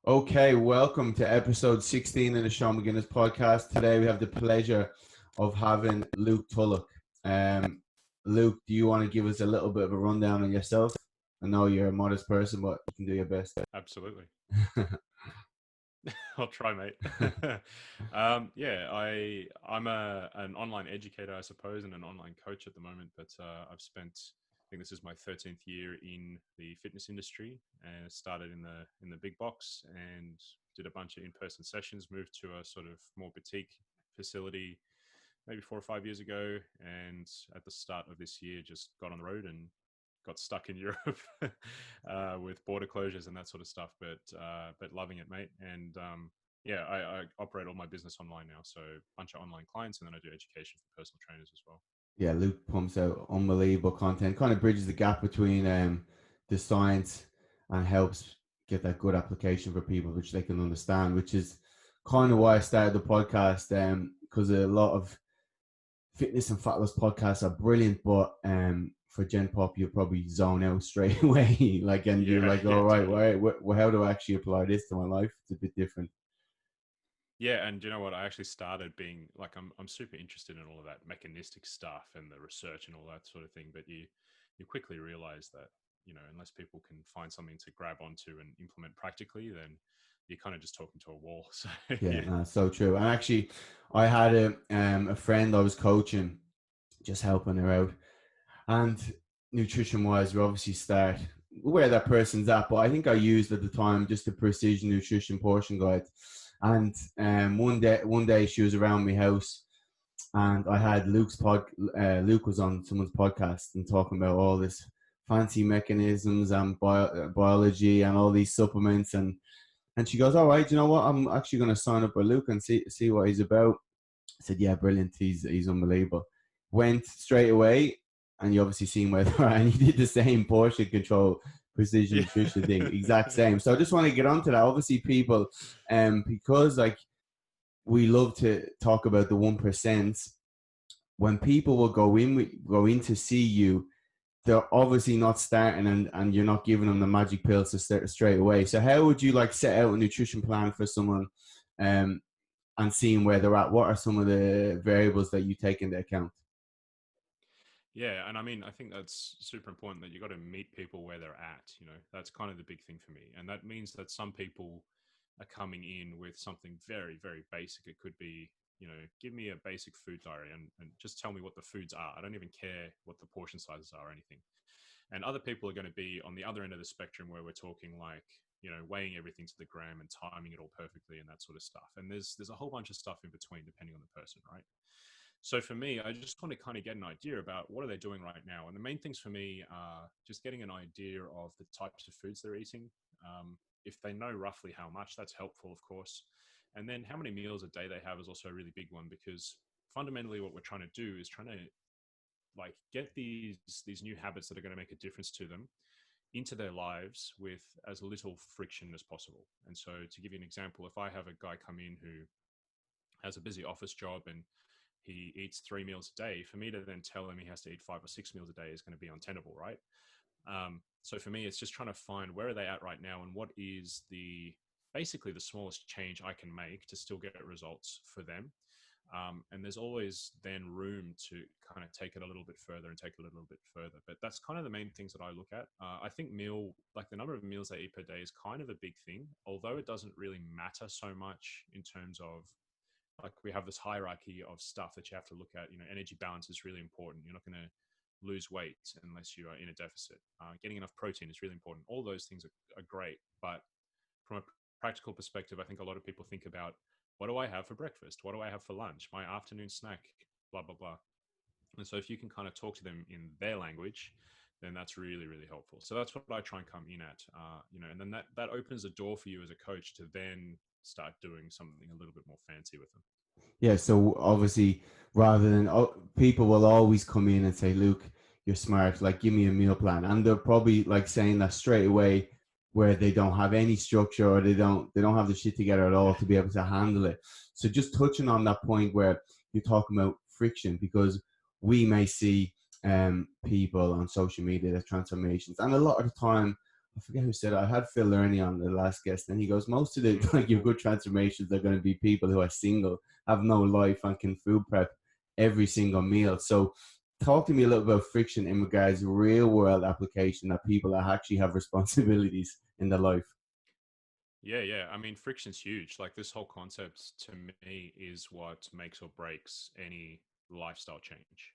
Okay, welcome to episode 16 of the Sean McGuinness podcast. Today we have the pleasure of having Luke Tulloch. Luke, do you want to give us a little bit of a rundown on yourself? I know you're a modest person, but you can do your best. Absolutely. I'll try, mate. I'm an online educator, I suppose, and an online coach at the moment. But I think this is my 13th year in the fitness industry, and started in the big box and did a bunch of in-person sessions. Moved to a sort of more boutique facility maybe 4 or 5 years ago, and at the start of this year, just got on the road and got stuck in Europe with border closures and that sort of stuff. But loving it, mate. And I operate all my business online now. So a bunch of online clients, and then I do education for personal trainers as well. Yeah, Luke pumps out unbelievable content, kind of bridges the gap between the science and helps get that good application for people, which they can understand, which is kind of why I started the podcast, because a lot of fitness and fat loss podcasts are brilliant, but for Gen Pop, you'll probably zone out straight away. And you're like, all right, Totally. how do I actually apply this to my life? It's a bit different. Yeah, and you know what? I actually started being like, I'm super interested in all of that mechanistic stuff and the research and all that sort of thing. But you quickly realize that, unless people can find something to grab onto and implement practically, then you're kind of just talking to a wall. So Yeah, yeah. no, so true. And actually, I had a friend I was coaching, just helping her out. And nutrition wise, we obviously start where that person's at. But I think I used at the time just the precision nutrition portion guide. And one day she was around my house, and I had Luke was on someone's podcast and talking about all this fancy mechanisms and biology and all these supplements, and she goes, all right, you know what? I'm actually going to sign up with Luke and see what he's about. I said, yeah, brilliant. He's unbelievable. Went straight away, and you obviously seen where they are, and he did the same portion control, precision Yeah. nutrition thing, exact same. So I just want to get onto that. Obviously, people, because like we love to talk about the 1%. When people will go in to see you, they're obviously not starting, and you're not giving them the magic pills to start straight away. So how would you like set out a nutrition plan for someone, um, and seeing where they're at? What are some of the variables that you take into account? Yeah, and I mean, I think that's super important that you got to meet people where they're at. That's kind of the big thing for me. And that means that some people are coming in with something very, very basic. It could be, give me a basic food diary and just tell me what the foods are. I don't even care what the portion sizes are or anything. And other people are going to be on the other end of the spectrum where we're talking like, weighing everything to the gram and timing it all perfectly and that sort of stuff. And there's a whole bunch of stuff in between depending on the person, right? So for me, I just want to kind of get an idea about what are they doing right now. And the main things for me are just getting an idea of the types of foods they're eating. If they know roughly how much, that's helpful, of course. And then how many meals a day they have is also a really big one, because fundamentally what we're trying to do is trying to like get these new habits that are going to make a difference to them into their lives with as little friction as possible. And so to give you an example, if I have a guy come in who has a busy office job and he eats 3 meals a day, for me to then tell him he has to eat 5 or 6 meals a day is going to be untenable, right? So for me, it's just trying to find where are they at right now and what is basically the smallest change I can make to still get results for them. And there's always then room to kind of take it a little bit further and take it a little bit further. But that's kind of the main things that I look at. I think like the number of meals they eat per day is kind of a big thing, although it doesn't really matter so much in terms of, like, we have this hierarchy of stuff that you have to look at. Energy balance is really important. You're not going to lose weight unless you are in a deficit. Getting enough protein is really important. All those things are great. But from a practical perspective, I think a lot of people think about, what do I have for breakfast? What do I have for lunch? My afternoon snack, blah, blah, blah. And so if you can kind of talk to them in their language, then that's really, really helpful. So that's what I try and come in at, and then that opens a door for you as a coach to then start doing something a little bit more fancy with them. Yeah, so obviously, rather than people will always come in and say, Luke, you're smart, like give me a meal plan, and they're probably like saying that straight away, where they don't have any structure, or they don't have the shit together at all Yeah. to be able to handle it. So just touching on that point where you're talking about friction, because we may see people on social media, their transformations, and a lot of the time I forget who said it. I had Phil Lerney on the last guest, and he goes, most of the Mm. like your good transformations are going to be people who are single, have no life, and can food prep every single meal. So talk to me a little about friction in regards to real world application that people that actually have responsibilities in their life. Yeah, yeah. I mean, friction's huge. Like this whole concept to me is what makes or breaks any lifestyle change.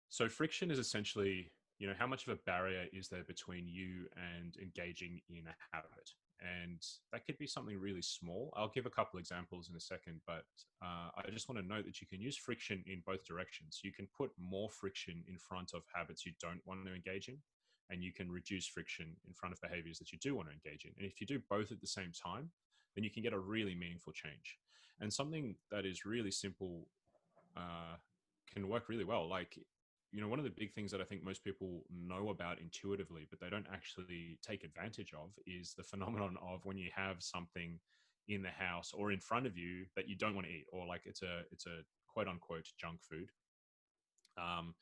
So friction is essentially, how much of a barrier is there between you and engaging in a habit? And that could be something really small. I'll give a couple examples in a second, but I just want to note that you can use friction in both directions. You can put more friction in front of habits you don't want to engage in, and you can reduce friction in front of behaviors that you do want to engage in. And if you do both at the same time, then you can get a really meaningful change. And something that is really simple uh, can work really well. Like, one of the big things that I think most people know about intuitively, but they don't actually take advantage of, is the phenomenon of when you have something in the house or in front of you that you don't want to eat, or like it's a quote unquote junk food. Um,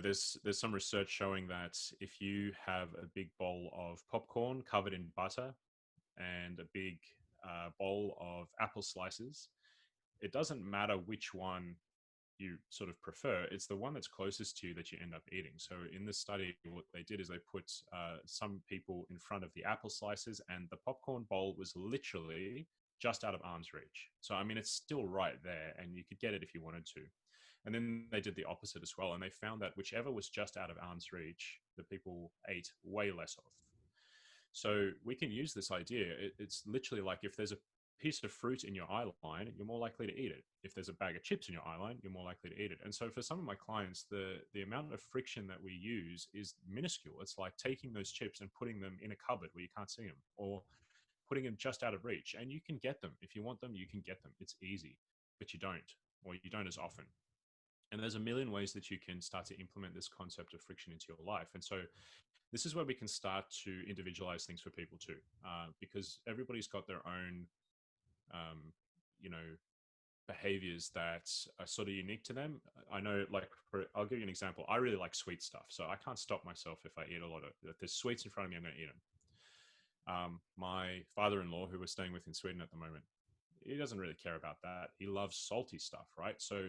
there's some research showing that if you have a big bowl of popcorn covered in butter and a big bowl of apple slices, it doesn't matter which one you sort of prefer, it's the one that's closest to you that you end up eating. So in this study, what they did is they put some people in front of the apple slices, and the popcorn bowl was literally just out of arm's reach. So I mean, it's still right there, and you could get it if you wanted to. And then they did the opposite as well, and they found that whichever was just out of arm's reach, the people ate way less of. So we can use this idea. It's literally like if there's a piece of fruit in your eye line, you're more likely to eat it. If there's a bag of chips in your eye line, you're more likely to eat it. And so for some of my clients, the amount of friction that we use is minuscule. It's like taking those chips and putting them in a cupboard where you can't see them, or putting them just out of reach. And you can get them. If you want them, you can get them. It's easy, but you don't, or you don't as often. And there's a million ways that you can start to implement this concept of friction into your life. And so this is where we can start to individualize things for people too, because everybody's got their own, um, you know, behaviors that are sort of unique to them. I know, like, I'll give you an example. I really like sweet stuff, so I can't stop myself if I eat a lot of. If there's sweets in front of me, I'm going to eat them. My father-in-law, who we're staying with in Sweden at the moment, he doesn't really care about that. He loves salty stuff, right? So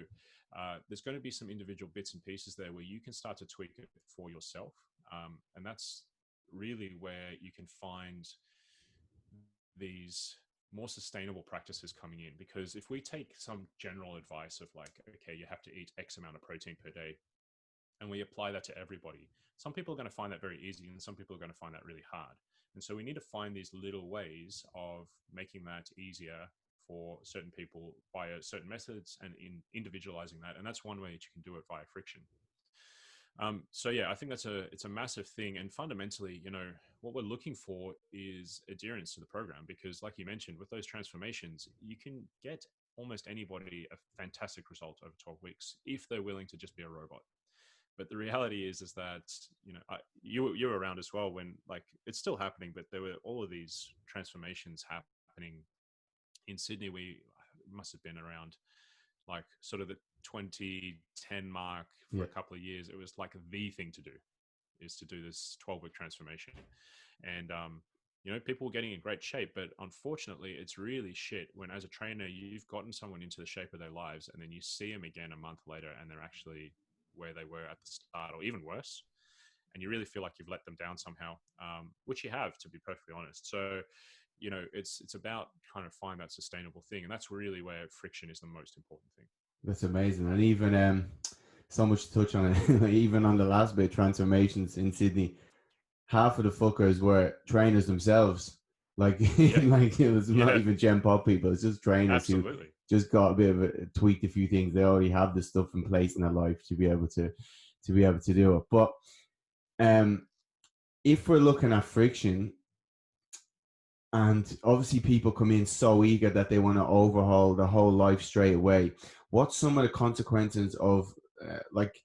there's going to be some individual bits and pieces there where you can start to tweak it for yourself. And that's really where you can find these more sustainable practices coming in. Because if we take some general advice of like, okay, you have to eat X amount of protein per day, and we apply that to everybody, some people are going to find that very easy and some people are going to find that really hard. And so we need to find these little ways of making that easier for certain people via certain methods and in individualizing that. And that's one way that you can do it via friction. So yeah, I think it's a massive thing. And fundamentally, what we're looking for is adherence to the program, because like you mentioned, with those transformations, you can get almost anybody a fantastic result over 12 weeks if they're willing to just be a robot. But the reality is that you were around as well when, like, it's still happening, but there were all of these transformations happening in Sydney. We must have been around like sort of the 2010 mark for Yeah. a couple of years. It was like the thing to do, is to do this 12-week transformation. And people were getting in great shape, but unfortunately it's really shit when, as a trainer, you've gotten someone into the shape of their lives and then you see them again a month later and they're actually where they were at the start, or even worse, and you really feel like you've let them down somehow, which you have, to be perfectly honest. So it's about trying to find that sustainable thing, and that's really where friction is the most important thing. That's amazing. And even so much to touch on it. Even on the last bit, transformations in Sydney, half of the fuckers were trainers themselves. Like, Yeah, like it was not yeah, even Gen Pop people. It's just trainers who absolutely. just got a bit of tweaked a few things. They already have the stuff in place in their life to be able to do it. But um, if we're looking at friction, and obviously people come in so eager that they want to overhaul their whole life straight away, what's some of the consequences of like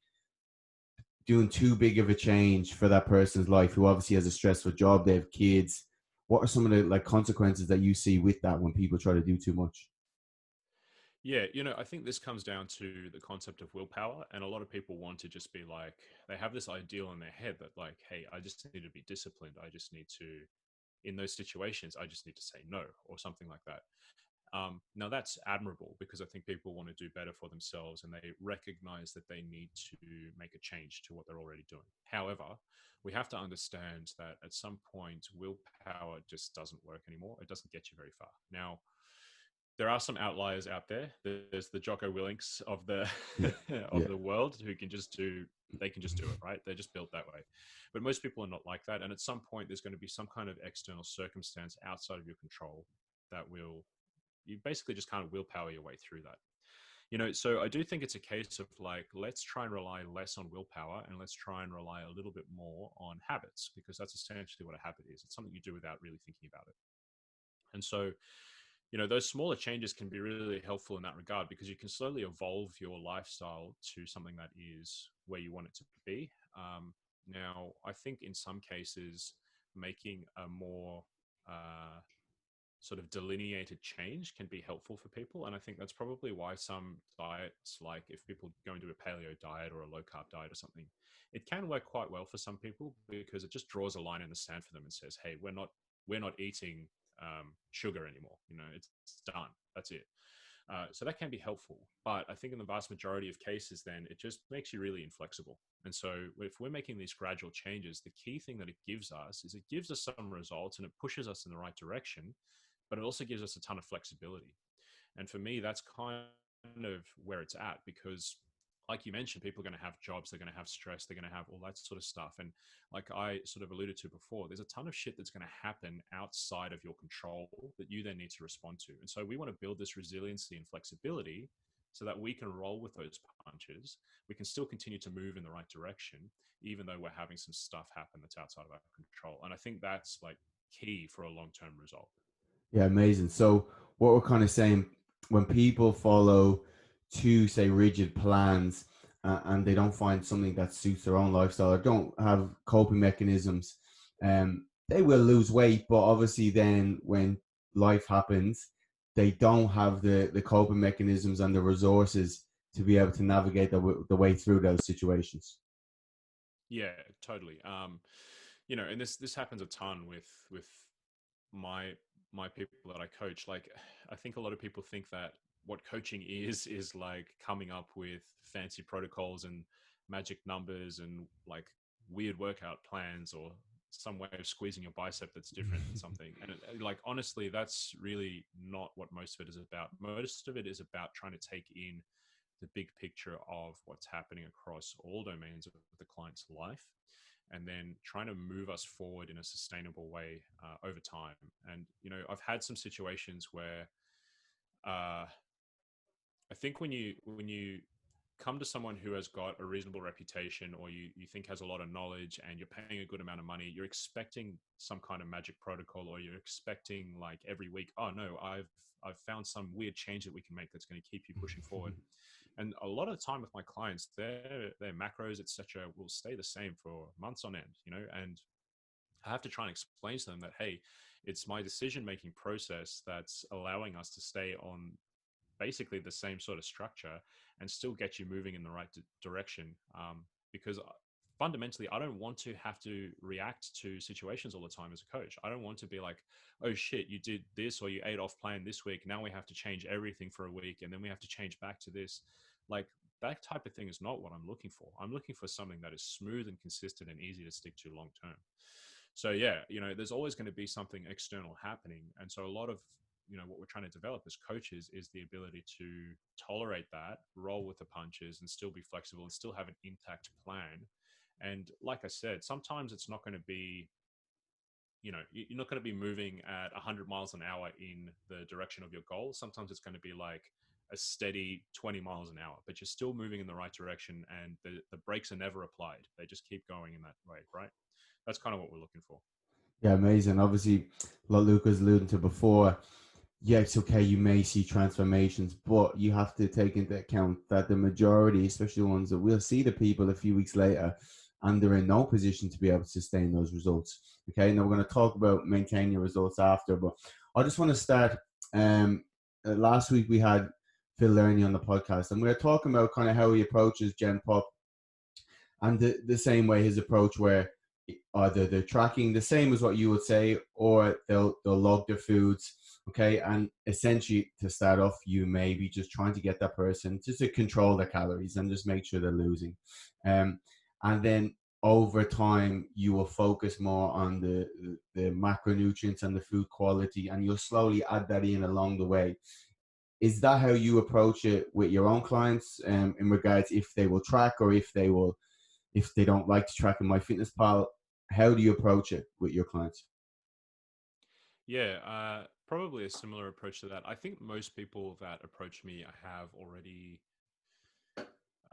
doing too big of a change for that person's life, who obviously has a stressful job, they have kids? What are some of the like consequences that you see with that when people try to do too much? Yeah, I think this comes down to the concept of willpower. And a lot of people want to just be like, they have this ideal in their head that, like, hey, I just need to be disciplined. I just need to, in those situations, I just need to say no or something like that. Now, that's admirable because I think people want to do better for themselves and they recognize that they need to make a change to what they're already doing. However, we have to understand that at some point, willpower just doesn't work anymore. It doesn't get you very far. Now, there are some outliers out there. There's the Jocko Willinks of the Yeah, of yeah, the world who can just do they can just do it, right? They're just built that way. But most people are not like that. And at some point there's going to be some kind of external circumstance outside of your control that will you basically just kind of willpower your way through that. So I do think it's a case of like, let's try and rely less on willpower and let's try and rely a little bit more on habits, because that's essentially what a habit is. It's something you do without really thinking about it. And so those smaller changes can be really helpful in that regard because you can slowly evolve your lifestyle to something that is where you want it to be. Now, I think in some cases, making a more sort of delineated change can be helpful for people. And I think that's probably why some diets, like if people go into a paleo diet or a low carb diet or something, it can work quite well for some people because it just draws a line in the sand for them and says, hey, we're not eating sugar anymore. It's done. That's it. So that can be helpful. But I think in the vast majority of cases, then it just makes you really inflexible. And so if we're making these gradual changes, the key thing that it gives us is it gives us some results and it pushes us in the right direction, but it also gives us a ton of flexibility. And for me, that's kind of where it's at because, like you mentioned, people are going to have jobs, they're going to have stress, they're going to have all that sort of stuff. And like I sort of alluded to before, there's a ton of shit that's going to happen outside of your control that you then need to respond to. And so we want to build this resiliency and flexibility so that we can roll with those punches. We can still continue to move in the right direction, even though we're having some stuff happen that's outside of our control. And I think that's like key for a long-term result. yeah, amazing. So what we're kind of saying, when people follow two, say, rigid plans, and they don't find something that suits their own lifestyle or don't have coping mechanisms, they will lose weight. But obviously, then when life happens, they don't have the coping mechanisms and the resources to be able to navigate the way through those situations. Yeah, totally. And this happens a ton with my my people that I coach. Like, I think a lot of people think that what coaching is like coming up with fancy protocols and magic numbers and like weird workout plans or some way of squeezing your bicep that's different than something. And like honestly, that's really not what most of it is about. Most of it is about trying to take in the big picture of what's happening across all domains of the client's life and then trying to move us forward in a sustainable way over time. And I've had some situations where uh, I think when you come to someone who has got a reasonable reputation or you think has a lot of knowledge and you're paying a good amount of money, you're expecting some kind of magic protocol, or you're expecting like every week, oh no, I've found some weird change that we can make that's going to keep you pushing forward. And a lot of the time with my clients, their macros, etc., will stay the same for months on end, and I have to try and explain to them that, hey, it's my decision making process that's allowing us to stay on basically the same sort of structure and still get you moving in the right direction. Because fundamentally, I don't want to have to react to situations all the time as a coach. I don't want to be like, oh shit, you did this or you ate off plan this week. Now we have to change everything for a week and then we have to change back to this. Like, that type of thing is not what I'm looking for. I'm looking for something that is smooth and consistent and easy to stick to long term. So yeah, there's always going to be something external happening. And so a lot of what we're trying to develop as coaches is the ability to tolerate that, roll with the punches, and still be flexible and still have an intact plan. And like I said, sometimes it's not going to be, you're not going to be moving at 100 miles an hour in the direction of your goal. Sometimes it's going to be like a steady 20 miles an hour, but you're still moving in the right direction and the brakes are never applied. They just keep going in that way, right? That's kind of what we're looking for. Yeah, amazing. Obviously, like Luke was alluding to before, yeah, it's okay, you may see transformations, but you have to take into account that the majority, especially the ones that we'll see the people a few weeks later, and they're in no position to be able to sustain those results. Okay, now we're going to talk about maintaining your results after, but I just want to start. Last week we had Phil Learning on the podcast, and we we're talking about kind of how he approaches Gen Pop, and the same way his approach, where either they're tracking the same as what you would say, or they'll log their foods. Okay, and essentially to start off, you may be just trying to get that person just to control their calories and just make sure they're losing, and then over time you will focus more on the macronutrients and the food quality, and you'll slowly add that in along the way. Is that how you approach it with your own clients, in regards if they will track, or if they don't like to track in MyFitnessPal? How do you approach it with your clients? Yeah, probably a similar approach to that. I think most people that approach me have already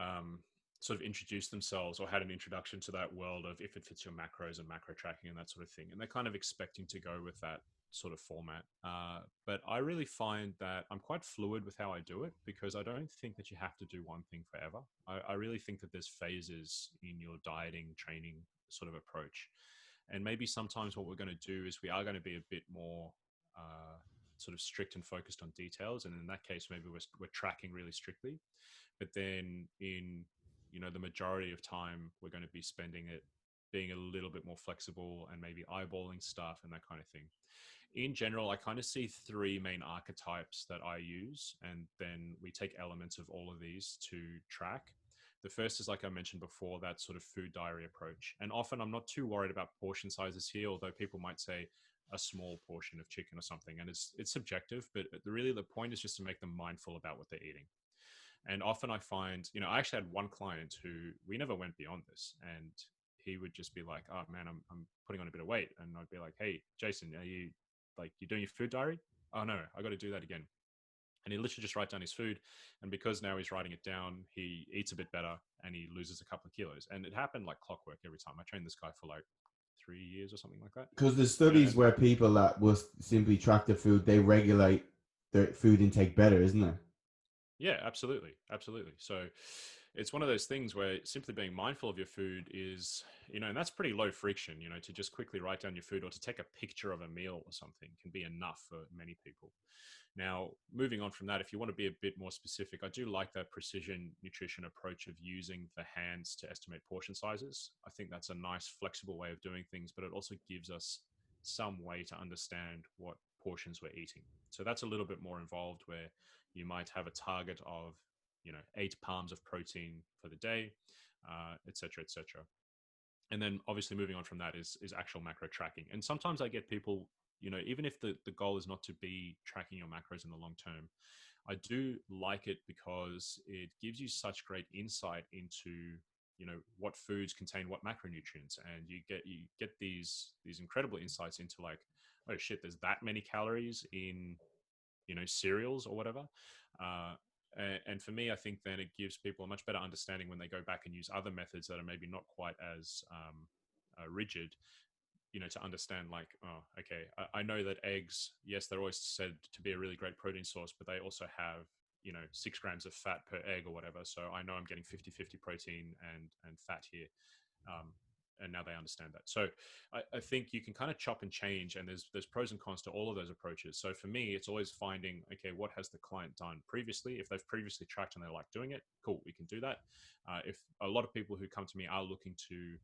um, sort of introduced themselves or had an introduction to that world of if it fits your macros and macro tracking and that sort of thing. And they're kind of expecting to go with that sort of format. But I really find that I'm quite fluid with how I do it, because I don't think that you have to do one thing forever. I really think that there's phases in your dieting, training sort of approach. And maybe sometimes what we're going to do is we are going to be a bit more sort of strict and focused on details. And in that case, maybe we're tracking really strictly. But then in, the majority of time, we're going to be spending it being a little bit more flexible and maybe eyeballing stuff and that kind of thing. In general, I kind of see three main archetypes that I use, and then we take elements of all of these to track. The first is, like I mentioned before, that sort of food diary approach. And often I'm not too worried about portion sizes here, although people might say a small portion of chicken or something. And it's subjective, but really the point is just to make them mindful about what they're eating. And often I find, I actually had one client who we never went beyond this, and he would just be like, "Oh man, I'm putting on a bit of weight," and I'd be like, "Hey, Jason, are you you doing your food diary?" "Oh no, I got to do that again." And he literally just write down his food, and because now he's writing it down, he eats a bit better and he loses a couple of kilos. And it happened like clockwork every time. I trained this guy for like 3 years or something like that. Because there's studies And where people that will simply track their food, they regulate their food intake better, isn't there? yeah, absolutely. Absolutely. So it's one of those things where simply being mindful of your food is, and that's pretty low friction, to just quickly write down your food or to take a picture of a meal or something can be enough for many people. Now, moving on from that, if you want to be a bit more specific, I do like that precision nutrition approach of using the hands to estimate portion sizes. I think that's a nice, flexible way of doing things, but it also gives us some way to understand what portions we're eating. So that's a little bit more involved, where you might have a target of, 8 palms of protein for the day, et cetera, et cetera. And then obviously moving on from that is actual macro tracking. And sometimes I get people, even if the goal is not to be tracking your macros in the long term, I do like it because it gives you such great insight into, what foods contain what macronutrients, and you get these incredible insights into like, oh shit, there's that many calories in, cereals or whatever. Uh, and for me, I think then it gives people a much better understanding when they go back and use other methods that are maybe not quite as rigid, to understand like, oh, okay, I know that eggs, yes, they're always said to be a really great protein source, but they also have, 6 grams of fat per egg or whatever. So I know I'm getting 50-50 protein and fat here. Um, and now they understand that. So I think you can kind of chop and change, and there's pros and cons to all of those approaches. So for me, it's always finding, okay, what has the client done previously? If they've previously tracked and they like doing it, cool, we can do that. If a lot of people who come to me are looking to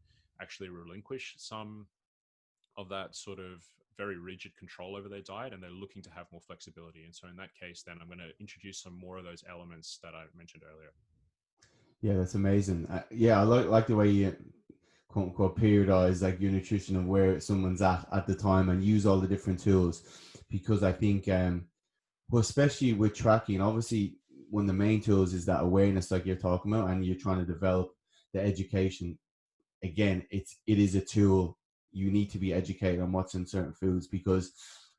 actually relinquish some of that sort of very rigid control over their diet, and they're looking to have more flexibility. And so in that case, then I'm going to introduce some more of those elements that I mentioned earlier. Yeah, that's amazing. Yeah, I like the way you quote unquote periodize like your nutrition and where someone's at the time, and use all the different tools, because I think well, especially with tracking, obviously one of the main tools is that awareness like you're talking about, and you're trying to develop the education. Again, it is a tool. You need to be educated on what's in certain foods, because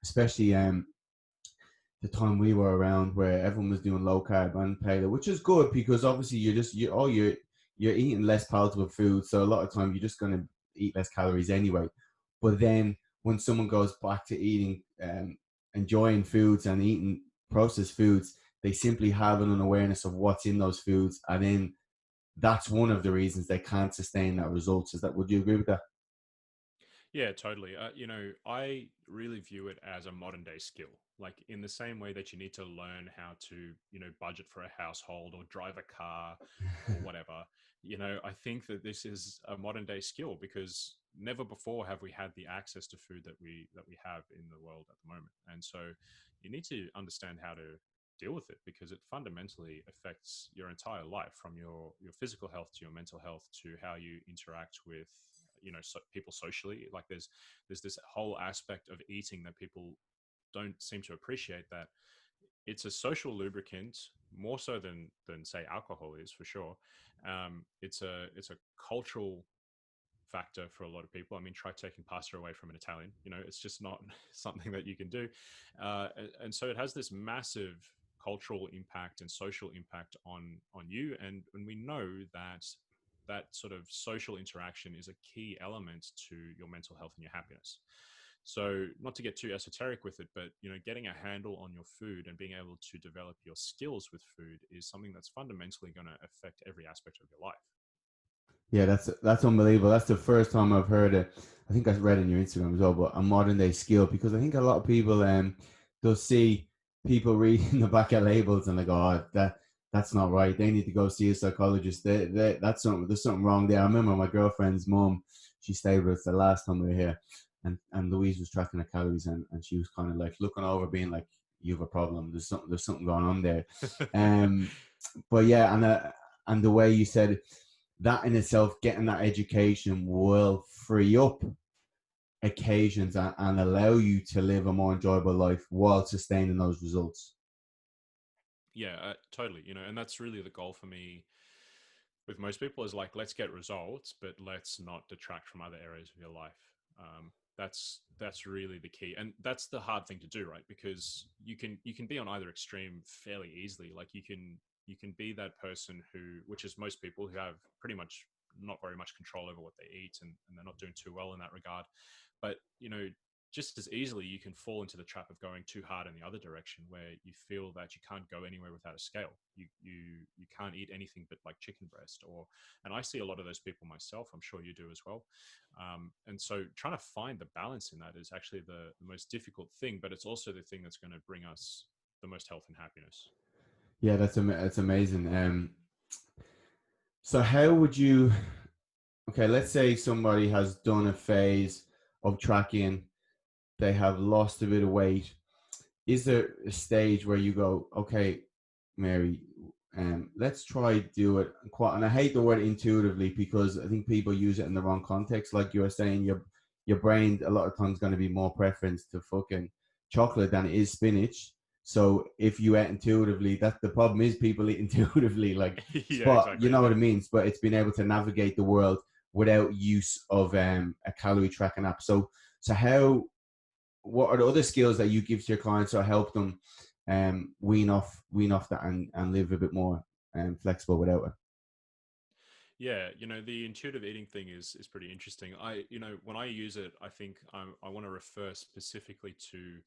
especially the time we were around where everyone was doing low carb and paleo, which is good because obviously you're eating less palatable food, so a lot of time you're just going to eat less calories anyway. But then when someone goes back to eating, enjoying foods and eating processed foods, they simply have an awareness of what's in those foods, and then that's one of the reasons they can't sustain that results. Is that, would you agree with that? Yeah, totally. I really view it as a modern day skill. Like in the same way that you need to learn how to, budget for a household or drive a car or whatever. I think that this is a modern day skill because never before have we had the access to food that we have in the world at the moment. And so you need to understand how to deal with it because it fundamentally affects your entire life, from your physical health to your mental health to how you interact with people socially. Like there's this whole aspect of eating that people don't seem to appreciate, that it's a social lubricant more so than say alcohol is, for sure. It's a cultural factor for a lot of people. I mean, try taking pasta away from an Italian. It's just not something that you can do. And so it has this massive cultural impact and social impact on you. And we know that that sort of social interaction is a key element to your mental health and your happiness. So, not to get too esoteric with it, but getting a handle on your food and being able to develop your skills with food is something that's fundamentally going to affect every aspect of your life. Yeah, that's unbelievable. That's the first time I've heard it. I think I read in your Instagram as well, but a modern day skill, because I think a lot of people they'll see people reading the back of labels and like, oh, that's not right. They need to go see a psychologist. That's something. There's something wrong there. I remember my girlfriend's mom. She stayed with us the last time we were here, and Louise was tracking her calories, and she was kind of like looking over, being like, "You have a problem. There's something going on there." Um, but yeah, and the way you said that in itself, getting that education will free up occasions and allow you to live a more enjoyable life while sustaining those results. Yeah, totally. And that's really the goal for me with most people, is like, let's get results, but let's not detract from other areas of your life. That's really the key, and that's the hard thing to do, right? Because you can be on either extreme fairly easily. Like you can be that person who, which is most people, who have pretty much not very much control over what they eat, and they're not doing too well in that regard. But just as easily you can fall into the trap of going too hard in the other direction, where you feel that you can't go anywhere without a scale. You can't eat anything but like chicken breast, or and I see a lot of those people myself. I'm sure you do as well. And so trying to find the balance in that is actually the most difficult thing, but it's also the thing that's going to bring us the most health and happiness. Yeah, that's amazing. So how would you? Okay, let's say somebody has done a phase of tracking, they have lost a bit of weight. Is there a stage where you go, okay, Mary, let's try do it quite? And I hate the word intuitively because I think people use it in the wrong context. Like you were saying, your brain a lot of times going to be more preference to fucking chocolate than it is spinach. So if you ate intuitively, that the problem is people eat intuitively, like Yeah, spot, you exactly. know what I Yeah. mean? But it's being able to navigate the world without use of a calorie tracking app. So how what are the other skills that you give to your clients or help them wean off that and live a bit more flexible without it? Yeah, the intuitive eating thing is pretty interesting. When I use it, I think I want to refer specifically to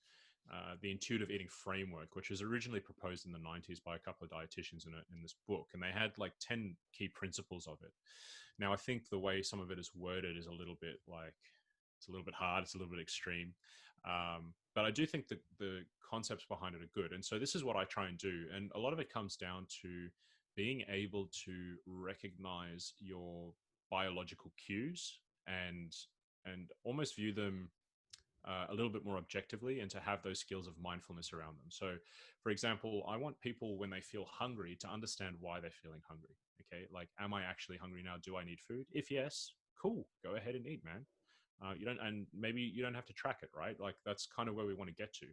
the intuitive eating framework, which was originally proposed in the 90s by a couple of dietitians in this book, and they had like 10 key principles of it. Now, I think the way some of it is worded is a little bit like, it's a little bit hard, it's a little bit extreme. But I do think that the concepts behind it are good. And so this is what I try and do. And a lot of it comes down to being able to recognize your biological cues and almost view them a little bit more objectively, and to have those skills of mindfulness around them. So, for example, I want people, when they feel hungry, to understand why they're feeling hungry. Okay, like, am I actually hungry now? Do I need food? If yes, cool, go ahead and eat, man. You don't, and maybe you don't have to track it, right? Like, that's kind of where we want to get to.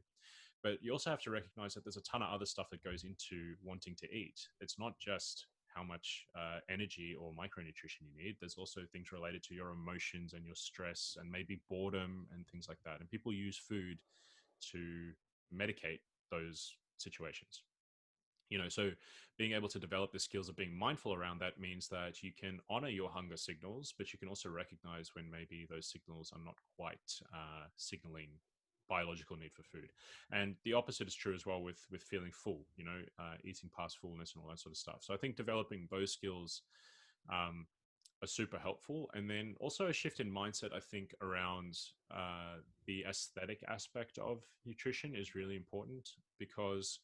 But you also have to recognize that there's a ton of other stuff that goes into wanting to eat. It's not just how much energy or micronutrition you need. There's also things related to your emotions and your stress and maybe boredom and things like that. And people use food to medicate those situations. So being able to develop the skills of being mindful around that means that you can honor your hunger signals, but you can also recognize when maybe those signals are not quite signaling biological need for food. And the opposite is true as well with feeling full, eating past fullness and all that sort of stuff. So I think developing those skills um, are super helpful. And then also a shift in mindset, I think, around the aesthetic aspect of nutrition is really important, because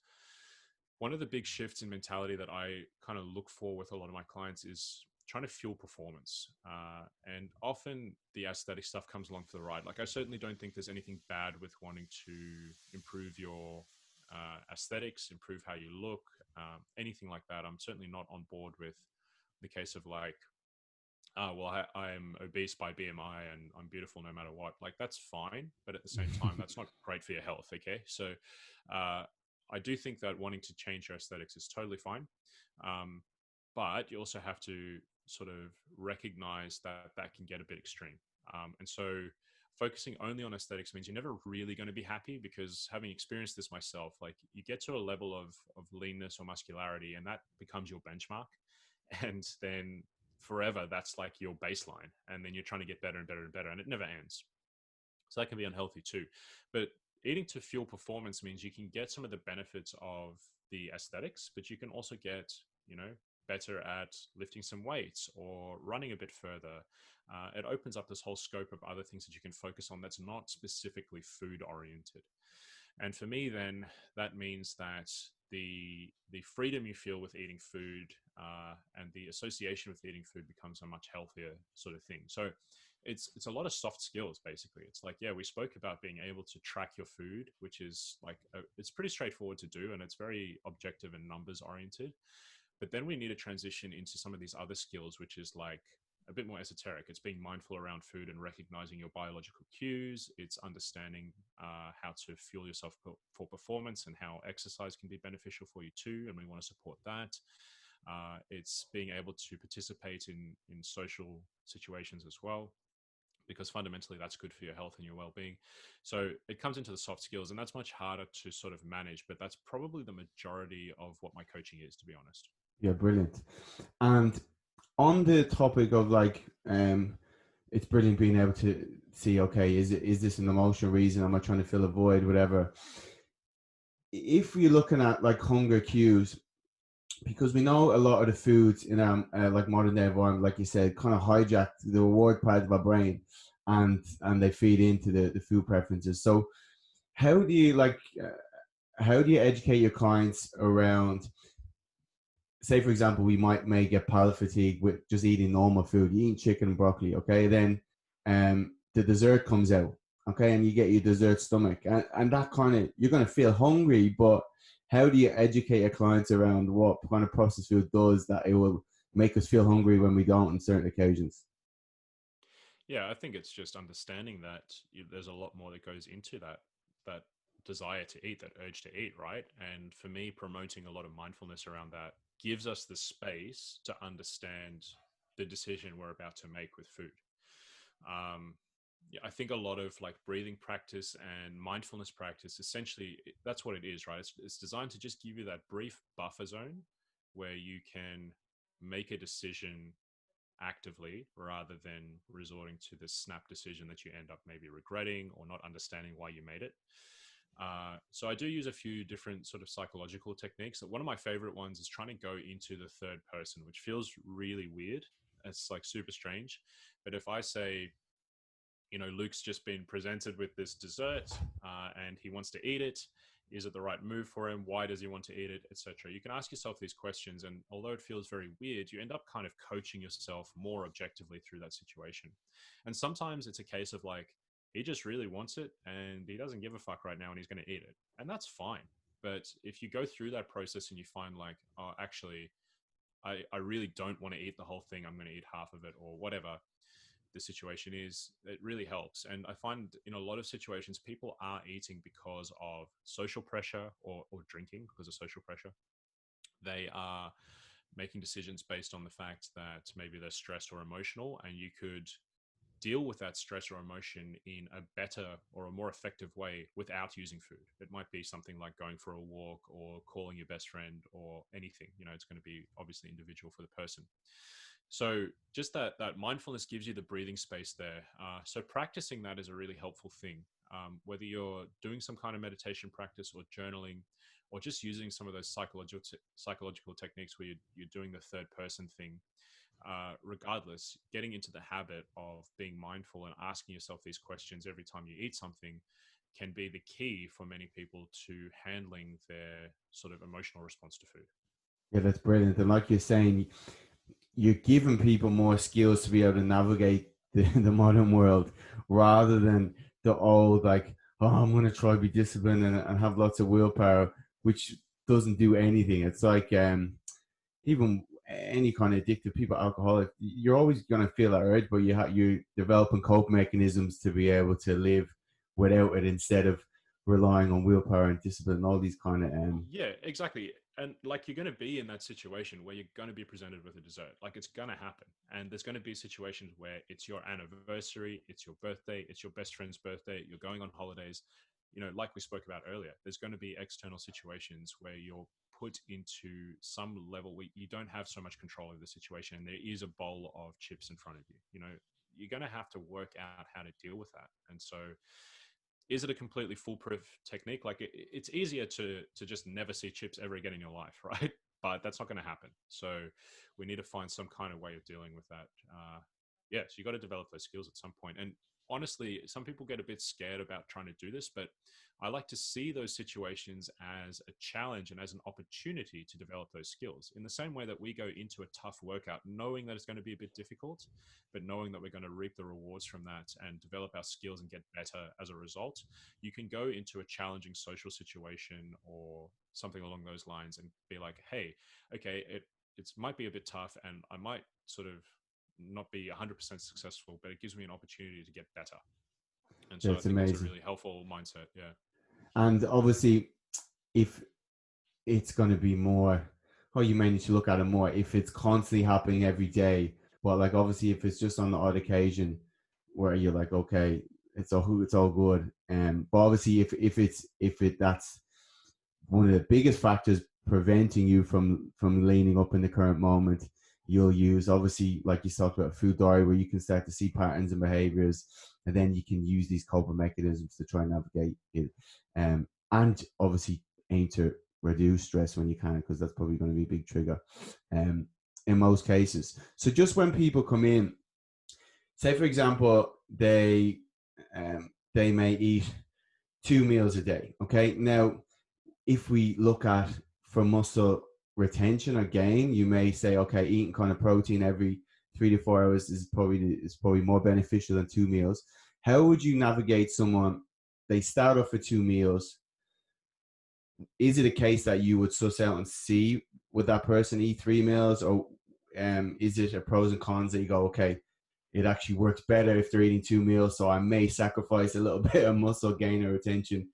one of the big shifts in mentality that I kind of look for with a lot of my clients is trying to fuel performance. And often the aesthetic stuff comes along for the ride. Like, I certainly don't think there's anything bad with wanting to improve your aesthetics, improve how you look, anything like that. I'm certainly not on board with the case of like, well, I'm obese by BMI and I'm beautiful no matter what. Like, that's fine, but at the same time, that's not great for your health. Okay, so uh, I do think that wanting to change your aesthetics is totally fine, um, but you also have to sort of recognize that that can get a bit extreme. And so, focusing only on aesthetics means you're never really going to be happy, because having experienced this myself, like, you get to a level of leanness or muscularity, and that becomes your benchmark, and then forever that's like your baseline, and then you're trying to get better and better and better, and it never ends. So that can be unhealthy too. But eating to fuel performance means you can get some of the benefits of the aesthetics, but you can also get, you know, better at lifting some weights or running a bit further. It opens up this whole scope of other things that you can focus on that's not specifically food oriented. And for me, then, that means that the freedom you feel with eating food, and the association with eating food becomes a much healthier sort of thing. So it's a lot of soft skills, basically. It's like, yeah, we spoke about being able to track your food, which is like it's pretty straightforward to do, and it's very objective and numbers oriented. But then we need to transition into some of these other skills, which is like a bit more esoteric. It's being mindful around food and recognizing your biological cues. It's understanding how to fuel yourself for performance, and how exercise can be beneficial for you too. And we want to support that. It's being able to participate in social situations as well, because fundamentally that's good for your health and your well-being. So it comes into the soft skills, and that's much harder to sort of manage, but that's probably the majority of what my coaching is, to be honest. Yeah, brilliant. And on the topic of like, it's brilliant being able to see, okay, is this an emotional reason? Am I trying to fill a void, whatever? If you're looking at like hunger cues, because we know a lot of the foods in our like modern day environment, like you said, kind of hijack the reward part of our brain, and they feed into the food preferences. So how do you like how do you educate your clients around, say for example, we may get palate fatigue with just eating normal food, you eating chicken and broccoli, okay, then the dessert comes out, okay, and you get your dessert stomach, and that kind of, you're going to feel hungry, but how do you educate your clients around what kind of processed food does that it will make us feel hungry when we don't on certain occasions? Yeah, I think it's just understanding that there's a lot more that goes into that desire to eat, that urge to eat, right? And for me, promoting a lot of mindfulness around that gives us the space to understand the decision we're about to make with food. Um, yeah, I think a lot of like breathing practice and mindfulness practice, essentially, that's what it is, right? It's designed to just give you that brief buffer zone where you can make a decision actively, rather than resorting to this snap decision that you end up maybe regretting or not understanding why you made it. So I do use a few different sort of psychological techniques. One of my favorite ones is trying to go into the third person, which feels really weird. It's like super strange. But if I say, you know, Luke's just been presented with this dessert, and he wants to eat it. Is it the right move for him? Why does he want to eat it, etc.? You can ask yourself these questions, and although it feels very weird, you end up kind of coaching yourself more objectively through that situation. And sometimes it's a case of like, he just really wants it and he doesn't give a fuck right now and he's going to eat it. And that's fine. But if you go through that process and you find like, oh, actually, I really don't want to eat the whole thing, I'm going to eat half of it or whatever the situation is, it really helps. And I find in a lot of situations, people are eating because of social pressure, or drinking because of social pressure. They are making decisions based on the fact that maybe they're stressed or emotional, and you could deal with that stress or emotion in a better or a more effective way without using food. It might be something like going for a walk or calling your best friend or anything. You know, it's going to be obviously individual for the person. So just that mindfulness gives you the breathing space there. So practicing that is a really helpful thing. Whether you're doing some kind of meditation practice or journaling, or just using some of those psychological techniques where you're doing the third person thing, regardless, getting into the habit of being mindful and asking yourself these questions every time you eat something can be the key for many people to handling their sort of emotional response to food. Yeah, that's brilliant. And like you're saying, you're giving people more skills to be able to navigate the modern world rather than the old, like, oh, I'm going to try to be disciplined and have lots of willpower, which doesn't do anything. It's like, even any kind of addictive people, alcoholic, you're always going to feel that urge, but you're developing cope mechanisms to be able to live without it instead of relying on willpower and discipline and all these kind of Yeah, exactly. And like you're going to be in that situation where you're going to be presented with a dessert. Like it's going to happen. And there's going to be situations where it's your anniversary, it's your birthday, it's your best friend's birthday, you're going on holidays. You know, like we spoke about earlier, there's going to be external situations where you're put into some level where you don't have so much control over the situation. And there is a bowl of chips in front of you. You know, you're going to have to work out how to deal with that. And so, is it a completely foolproof technique? Like it's easier to just never see chips ever again in your life, right? But that's not going to happen. So we need to find some kind of way of dealing with that. Yeah, so you got to develop those skills at some point. And honestly, some people get a bit scared about trying to do this, but I like to see those situations as a challenge and as an opportunity to develop those skills. In the same way that we go into a tough workout, knowing that it's going to be a bit difficult, but knowing that we're going to reap the rewards from that and develop our skills and get better as a result, you can go into a challenging social situation or something along those lines and be like, hey, okay, it might be a bit tough and I might sort of not be 100% successful, but it gives me an opportunity to get better. And so I that's think that's a amazing. really helpful mindset. Yeah. And obviously, if it's going to be more, oh, you may need to look at it more if it's constantly happening every day. But like, obviously, if it's just on the odd occasion where you're like, okay, it's all good. But obviously, if that's one of the biggest factors preventing you from leaning up in the current moment, you'll use, obviously, like you talked about, a food diary where you can start to see patterns and behaviors, and then you can use these coping mechanisms to try and navigate it, and obviously aim to reduce stress when you can, because that's probably going to be a big trigger, um, in most cases. So just when people come in, say for example, they may eat 2 meals a day. Okay, now if we look at, for muscle retention or gain, you may say, okay, eating kind of protein every 3 to 4 hours is probably more beneficial than 2 meals. How would you navigate someone? They start off with 2 meals. Is it a case that you would suss out and see, would that person eat 3 meals, or is it a pros and cons that you go, okay, it actually works better if they're eating 2 meals, so I may sacrifice a little bit of muscle gain or retention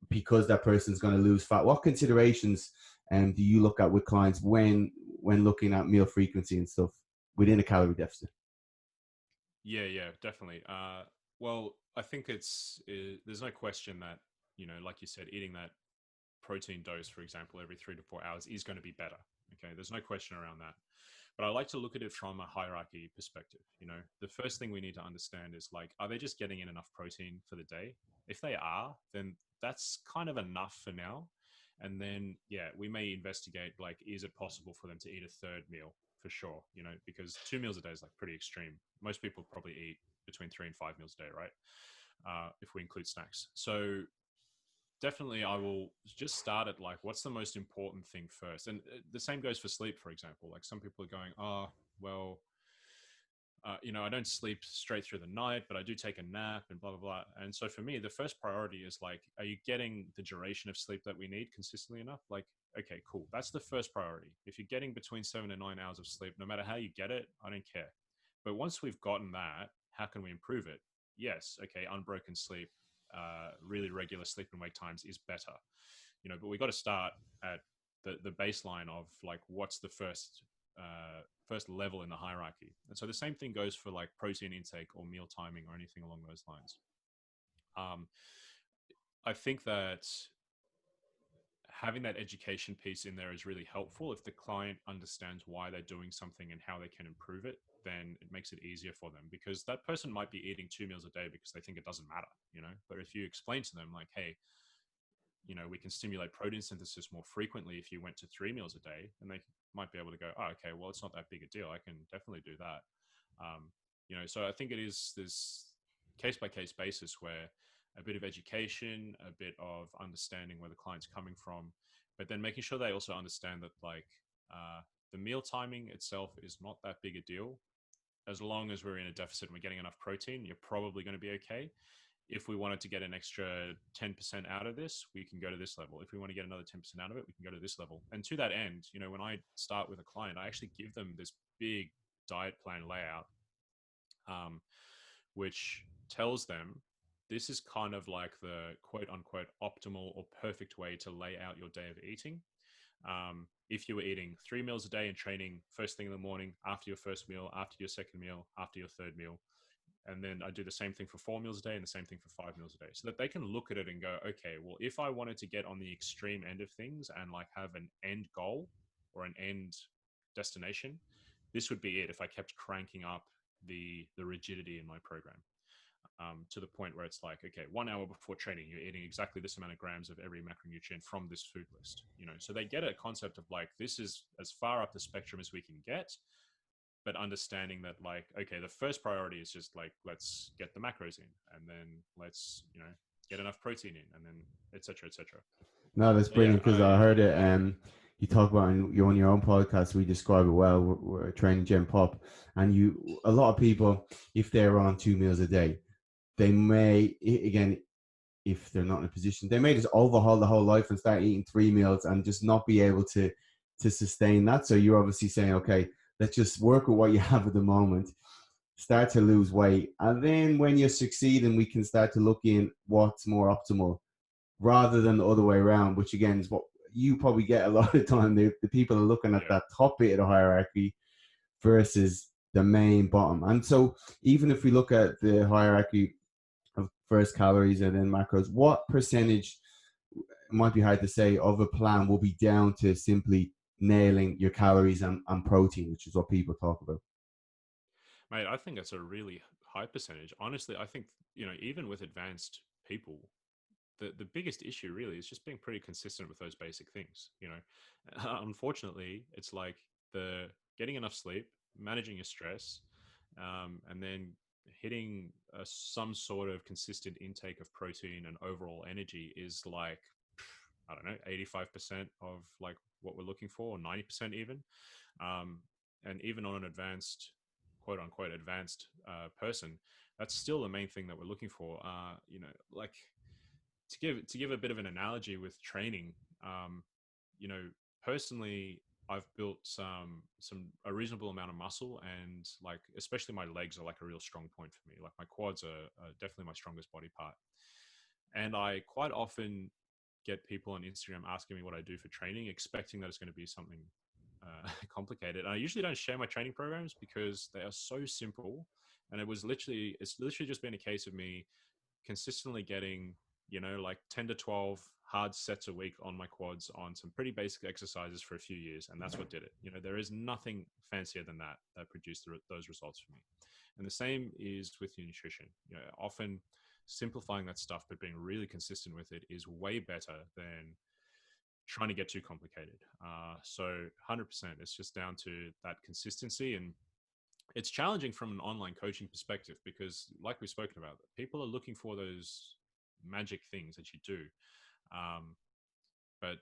because that person's going to lose fat? What considerations do you look at with clients when looking at meal frequency and stuff within a calorie deficit? Yeah, yeah, definitely. Well, I think there's no question that, you know, like you said, eating that protein dose, for example, every 3 to 4 hours is going to be better. Okay, there's no question around that. But I like to look at it from a hierarchy perspective. You know, the first thing we need to understand is like, are they just getting in enough protein for the day? If they are, then that's kind of enough for now. And then, yeah, we may investigate like, is it possible for them to eat a third meal for sure? You know, because 2 meals a day is like pretty extreme. Most people probably eat between 3 and 5 meals a day, right? If we include snacks. So definitely I will just start at like, what's the most important thing first? And the same goes for sleep, for example. Like some people are going, oh, well, you know, I don't sleep straight through the night, but I do take a nap and blah, blah, blah. And so for me, the first priority is like, are you getting the duration of sleep that we need consistently enough? Like, okay, cool. That's the first priority. If you're getting between 7 and 9 hours of sleep, no matter how you get it, I don't care. But once we've gotten that, how can we improve it? Yes, okay, unbroken sleep, really regular sleep and wake times is better, you know, but we got to start at the baseline of like, what's the first level in the hierarchy. And so the same thing goes for like protein intake or meal timing or anything along those lines. um, I think that having that education piece in there is really helpful. If the client understands why they're doing something and how they can improve it, then it makes it easier for them, because that person might be eating 2 meals a day because they think it doesn't matter, you know. But if you explain to them like, hey, we can stimulate protein synthesis more frequently if you went to 3 meals a day, and they might be able to go, oh, okay, well, it's not that big a deal. I can definitely do that. So I think it is this case by case basis where a bit of education, a bit of understanding where the client's coming from, but then making sure they also understand that uh, the meal timing itself is not that big a deal. As long as we're in a deficit and we're getting enough protein, you're probably going to be okay. If we wanted to get an extra 10% out of this, we can go to this level. If we want to get another 10% out of it, we can go to this level. And to that end, when I start with a client, I actually give them this big diet plan layout, um, which tells them this is kind of like the quote unquote optimal or perfect way to lay out your day of eating. If you were eating 3 meals a day and training first thing in the morning, after your first meal, after your second meal, after your third meal, and then I do the same thing for 4 meals a day and the same thing for 5 meals a day, so that they can look at it and go, okay, well, if I wanted to get on the extreme end of things and like have an end goal or an end destination, this would be it if I kept cranking up the rigidity in my program, to the point where it's like, okay, 1 hour before training, you're eating exactly this amount of grams of every macronutrient from this food list. So they get a concept of like, this is as far up the spectrum as we can get, but understanding that like, okay, the first priority is just like, let's get the macros in, and then let's get enough protein in, and then etc etc. No, that's So yeah, brilliant because I heard it. You talk about on your own podcast. We describe it well. We're training Gen Pop, and a lot of people, if they're on 2 meals a day, they may again, if they're not in a position, they may just overhaul the whole life and start eating 3 meals and just not be able to sustain that. So you're obviously saying, okay, let's just work with what you have at the moment, start to lose weight, and then when you succeed, and we can start to look in what's more optimal rather than the other way around, which again is what you probably get a lot of time. The people are looking at yeah. that top bit of the hierarchy versus the main bottom. And so even if we look at the hierarchy of first calories and then macros, what percentage, it might be hard to say, of a plan will be down to simply nailing your calories and protein, which is what people talk about? Mate, I think that's a really high percentage. Honestly, I think, even with advanced people, the biggest issue really is just being pretty consistent with those basic things. Unfortunately, it's like the getting enough sleep, managing your stress, and then hitting some sort of consistent intake of protein and overall energy is like, I don't know, 85% of like what we're looking for, or 90% even. um, and even on an advanced, quote unquote advanced person, that's still the main thing that we're looking for. Like, to give a bit of an analogy with training, um, you know, personally, I've built some a reasonable amount of muscle, and like especially my legs are like a real strong point for me. Like my quads are definitely my strongest body part, and I quite often get people on Instagram asking me what I do for training, expecting that it's going to be something complicated. And I usually don't share my training programs because they are so simple. And it's literally just been a case of me consistently getting, like 10 to 12 hard sets a week on my quads on some pretty basic exercises for a few years. And that's what did it. There is nothing fancier than that produced those results for me. And the same is with your nutrition. Often simplifying that stuff, but being really consistent with it is way better than trying to get too complicated. So 100%, it's just down to that consistency. And it's challenging from an online coaching perspective because, like we've spoken about, people are looking for those magic things that you do. Um, but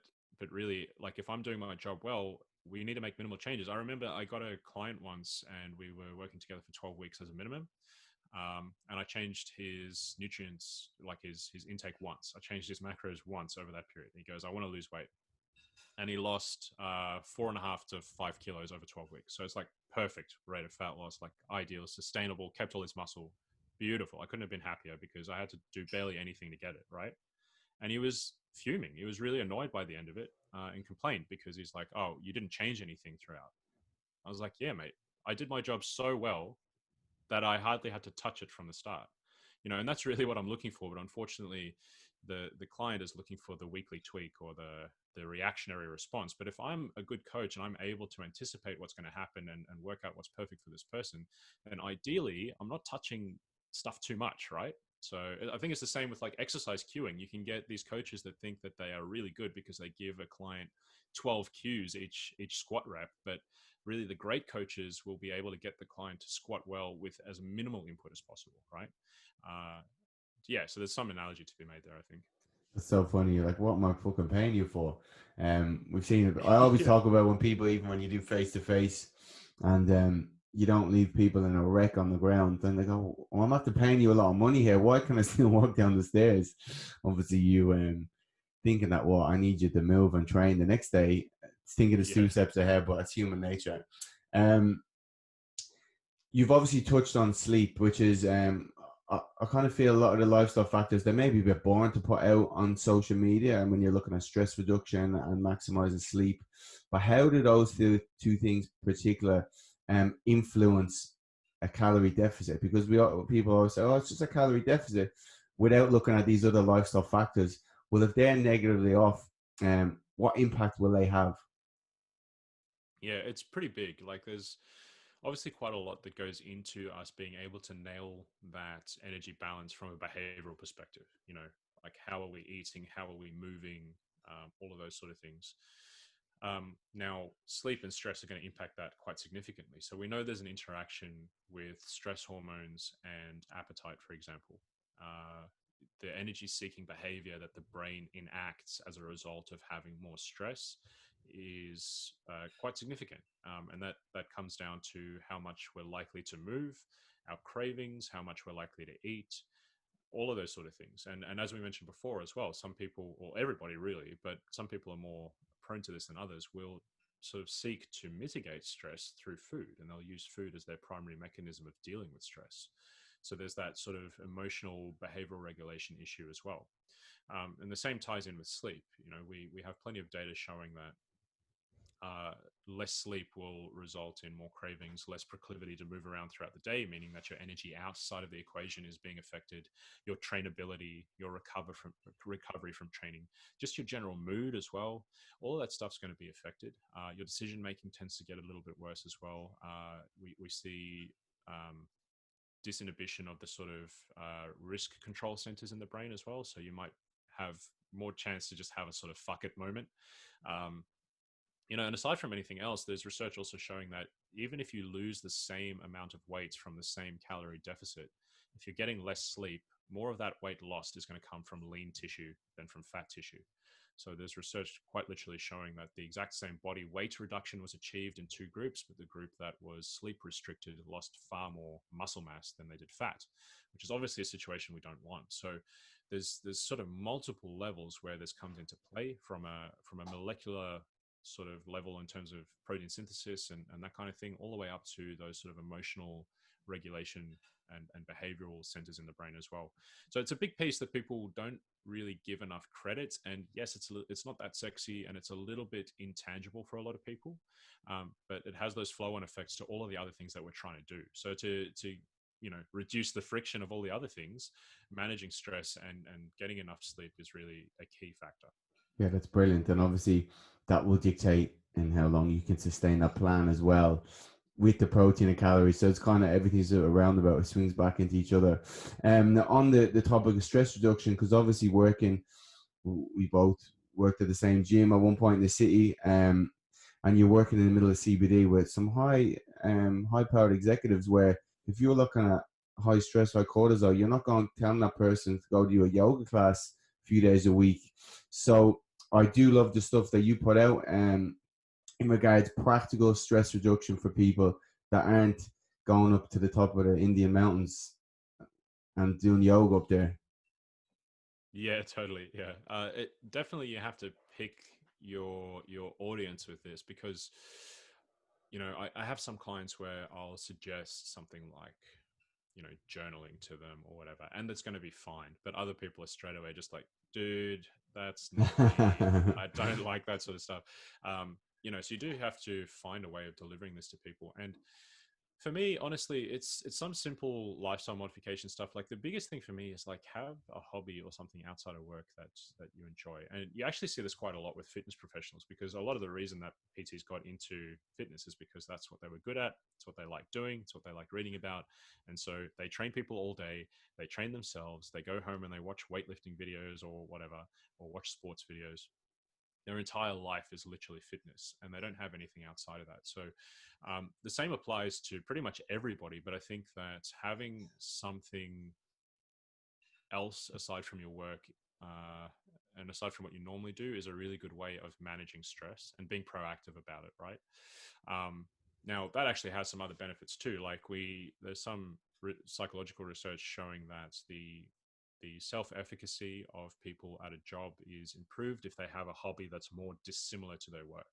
really, like, if I'm doing my job well, we need to make minimal changes. I remember I got a client once and we were working together for 12 weeks as a minimum. And I changed his nutrients, like his intake once. I changed his macros once over that period. He goes, I want to lose weight. And he lost 4.5 to 5 kilos over 12 weeks. So it's like perfect rate of fat loss, like ideal, sustainable, kept all his muscle. Beautiful. I couldn't have been happier because I had to do barely anything to get it, right? And he was fuming. He was really annoyed by the end of it, and complained because he's like, oh, you didn't change anything throughout. I was like, yeah, mate, I did my job so well that I hardly had to touch it from the start. And that's really what I'm looking for. But unfortunately, the client is looking for the weekly tweak or the reactionary response. But if I'm a good coach and I'm able to anticipate what's going to happen and work out what's perfect for this person, then ideally I'm not touching stuff too much, right? So I think it's the same with like exercise cueing. You can get these coaches that think that they are really good because they give a client 12 cues each squat rep, but really the great coaches will be able to get the client to squat well with as minimal input as possible, right? Uh, yeah, so there's some analogy to be made there, I think. It's so funny. You're like, what am I fucking paying you for? We've seen it. I always Yeah, talk about when people, even when you do face to face, and you don't leave people in a wreck on the ground, then they go, well, I'm after paying you a lot of money here. Why can I still walk down the stairs? Obviously, you thinking that, well, I need you to move and train the next day, thinking it's yeah, two steps ahead, but it's human nature. Um, you've obviously touched on sleep, which is I kind of feel a lot of the lifestyle factors they may be a bit boring to put out on social media, and when you're looking at stress reduction and maximizing sleep, but how do those two things particular influence a calorie deficit? Because people always say, oh, it's just a calorie deficit, without looking at these other lifestyle factors. Well, if they're negatively off, what impact will they have? yeah. It's pretty big. Like there's obviously quite a lot that goes into us being able to nail that energy balance from a behavioral perspective. You know, like how are we eating, how are we moving, all of those sort of things. Now, sleep and stress are going to impact that quite significantly. So we know there's an interaction with stress hormones and appetite, for example. Uh, the energy seeking behavior that the brain enacts as a result of having more stress is quite significant. And that comes down to how much we're likely to move, our cravings, how much we're likely to eat, all of those sort of things. And as we mentioned before as well, some people, or everybody really, but some people are more prone to this than others, will sort of seek to mitigate stress through food, and they'll use food as their primary mechanism of dealing with stress. So there's that sort of emotional behavioral regulation issue as well. And the same ties in with sleep. You know, we have plenty of data showing that uh, less sleep will result in more cravings, less proclivity to move around throughout the day, meaning that your energy outside of the equation is being affected, your trainability, your recovery from training, just your general mood as well. All of that stuff's going to be affected. Your decision making tends to get a little bit worse as well. We see disinhibition of the sort of risk control centers in the brain as well. So you might have more chance to just have a sort of fuck it moment. Um, you know, and aside from anything else, there's research also showing that even if you lose the same amount of weight from the same calorie deficit, if you're getting less sleep, more of that weight lost is going to come from lean tissue than from fat tissue. So there's research quite literally showing that the exact same body weight reduction was achieved in two groups, but the group that was sleep restricted lost far more muscle mass than they did fat, which is obviously a situation we don't want. So there's sort of multiple levels where this comes into play from a molecular sort of level in terms of protein synthesis and that kind of thing, all the way up to those sort of emotional regulation and behavioral centers in the brain as well. So it's a big piece that people don't really give enough credit. And yes, it's not that sexy and it's a little bit intangible for a lot of people, but it has those flow-on effects to all of the other things that we're trying to do. So to you know, reduce the friction of all the other things, managing stress and getting enough sleep is really a key factor. Yeah, that's brilliant. And obviously, that will dictate in how long you can sustain that plan as well with the protein and calories. So it's kind of everything's a roundabout. It swings back into each other. Now on the topic of stress reduction, because obviously we both worked at the same gym at one point in the city, and you're working in the middle of CBD with some high powered executives where if you're looking at high stress, high cortisol, you're not going to tell that person to go to a yoga class a few days a week. So I do love the stuff that you put out in regards practical stress reduction for people that aren't going up to the top of the Indian mountains and doing yoga up there. Yeah, totally. Yeah, it definitely you have to pick your audience with this because you know I have some clients where I'll suggest something like you know journaling to them or whatever, and that's going to be fine. But other people are straight away just like, dude, that's not me. I don't like that sort of stuff. You know, so you do have to find a way of delivering this to people and For me, honestly, it's some simple lifestyle modification stuff. Like the biggest thing for me is like have a hobby or something outside of work that you enjoy. And you actually see this quite a lot with fitness professionals, because a lot of the reason that PTs got into fitness is because that's what they were good at, it's what they like doing, it's what they like reading about. And so they train people all day, they train themselves, they go home and they watch weightlifting videos or whatever, or watch sports videos. Their entire life is literally fitness, and they don't have anything outside of that. So the same applies to pretty much everybody, but I think that having something else aside from your work, uh, and aside from what you normally do, is a really good way of managing stress and being proactive about it, right? um, Now that actually has some other benefits too. Like there's some psychological research showing that the self-efficacy of people at a job is improved if they have a hobby that's more dissimilar to their work.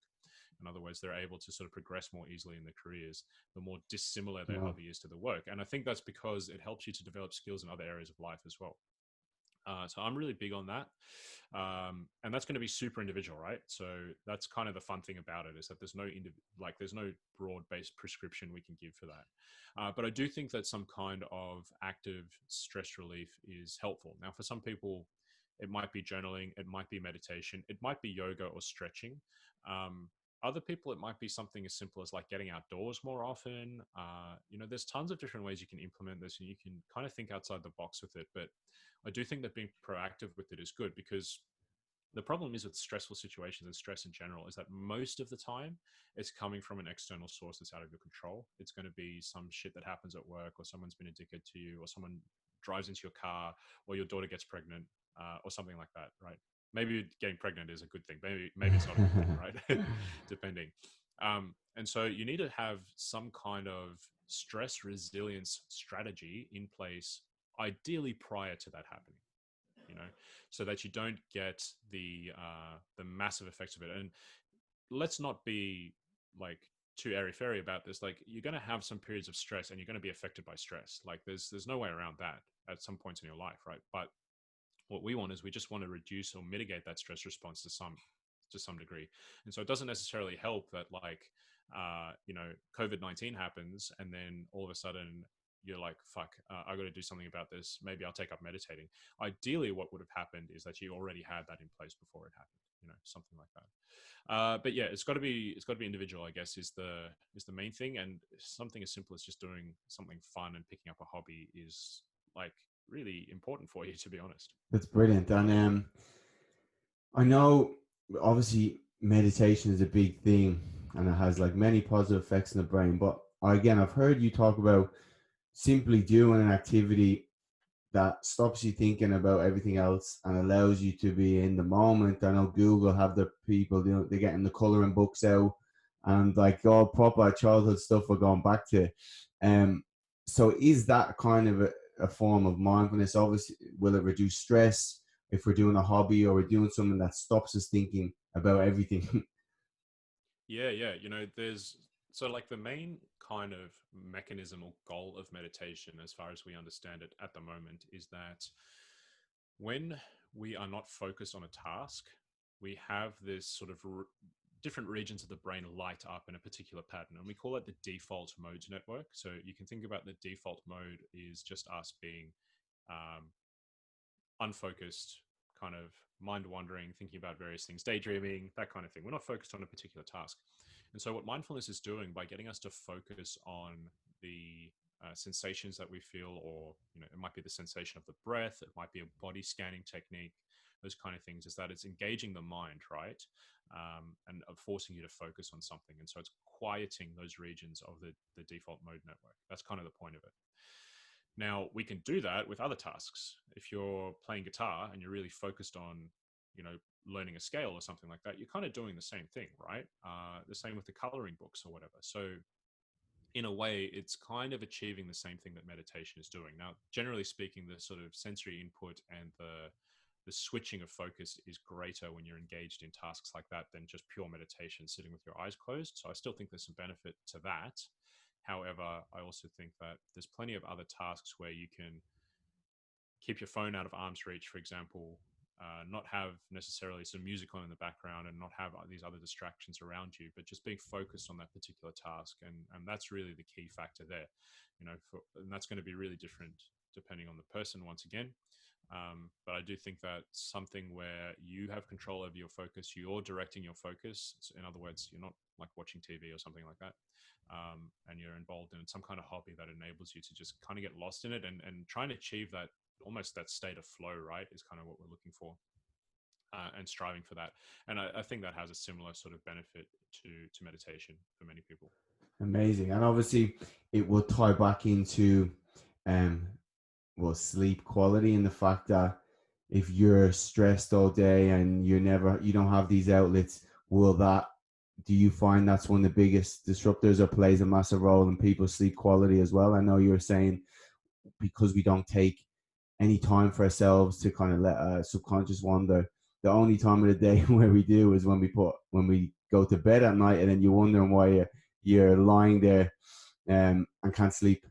In other words, they're able to sort of progress more easily in their careers the more dissimilar their Wow. hobby is to the work. And I think that's because it helps you to develop skills in other areas of life as well. So I'm really big on that, and that's going to be super individual, right? So that's kind of the fun thing about it, is that there's no broad-based prescription we can give for that. But I do think that some kind of active stress relief is helpful. Now, for some people, it might be journaling, it might be meditation, it might be yoga or stretching. Other people, it might be something as simple as like getting outdoors more often. There's tons of different ways you can implement this, and you can kind of think outside the box with it. But I do think that being proactive with it is good, because the problem is with stressful situations and stress in general is that most of the time it's coming from an external source that's out of your control. It's going to be some shit that happens at work, or someone's been a dickhead to you, or someone drives into your car, or your daughter gets pregnant, or something like that, right? Maybe getting pregnant is a good thing. Maybe it's not a good thing, right? Depending. And so you need to have some kind of stress resilience strategy in place, ideally prior to that happening, you know, so that you don't get the massive effects of it. And let's not be like too airy fairy about this. Like, you're going to have some periods of stress, and you're going to be affected by stress. Like, there's no way around that at some points in your life, right? But what we want is we just want to reduce or mitigate that stress response to some degree. And so it doesn't necessarily help that, like, COVID-19 happens, and then all of a sudden you're like, fuck, I got to do something about this. Maybe I'll take up meditating. Ideally, what would have happened is that you already had that in place before it happened, something like that. But yeah, it's got to be individual, I guess, is the main thing. And something as simple as just doing something fun and picking up a hobby is like really important for you, to be honest. That's brilliant. And I know obviously meditation is a big thing, and it has like many positive effects in the brain. But again, I've heard you talk about simply doing an activity that stops you thinking about everything else and allows you to be in the moment. I know Google have the people, they're getting the coloring books out, and like all proper childhood stuff we're going back to. Um, so is that kind of a form of mindfulness? Obviously, will it reduce stress if we're doing a hobby or we're doing something that stops us thinking about everything? Yeah, yeah. There's so like the main kind of mechanism or goal of meditation, as far as we understand it at the moment, is that when we are not focused on a task, we have this sort of different regions of the brain light up in a particular pattern, and we call it the default mode network. So you can think about the default mode is just us being um, unfocused, kind of mind wandering, thinking about various things, daydreaming, that kind of thing. We're not focused on a particular task. And so, what mindfulness is doing by getting us to focus on the sensations that we feel, or it might be the sensation of the breath, it might be a body scanning technique, those kind of things, is that it's engaging the mind, right? And forcing you to focus on something. And so it's quieting those regions of the default mode network. That's kind of the point of it. Now, we can do that with other tasks. If you're playing guitar and you're really focused on, you know, learning a scale or something like that, you're kind of doing the same thing, right? The same with the coloring books or whatever. So, in a way, it's kind of achieving the same thing that meditation is doing. Now, generally speaking, the sort of sensory input and the switching of focus is greater when you're engaged in tasks like that than just pure meditation sitting with your eyes closed. So I still think there's some benefit to that. However, I also think that there's plenty of other tasks where you can keep your phone out of arm's reach, for example, not have necessarily some music on in the background and not have these other distractions around you, but just being focused on that particular task. And that's really the key factor there, and that's going to be really different depending on the person once again. But I do think that something where you have control over your focus, you're directing your focus. So in other words, you're not like watching TV or something like that. And you're involved in some kind of hobby that enables you to just kind of get lost in it and try and achieve that almost that state of flow, right? Is kind of what we're looking for, and striving for that. And I think that has a similar sort of benefit to meditation for many people. Amazing. And obviously, it will tie back into um, well, sleep quality, and the fact that if you're stressed all day and you don't have these outlets, will that, do you find that's one of the biggest disruptors, or plays a massive role in people's sleep quality as well? I know you were saying because we don't take any time for ourselves to kind of let subconscious wander. The only time of the day where we do is when we go to bed at night, and then you're wondering why you're lying there and can't sleep.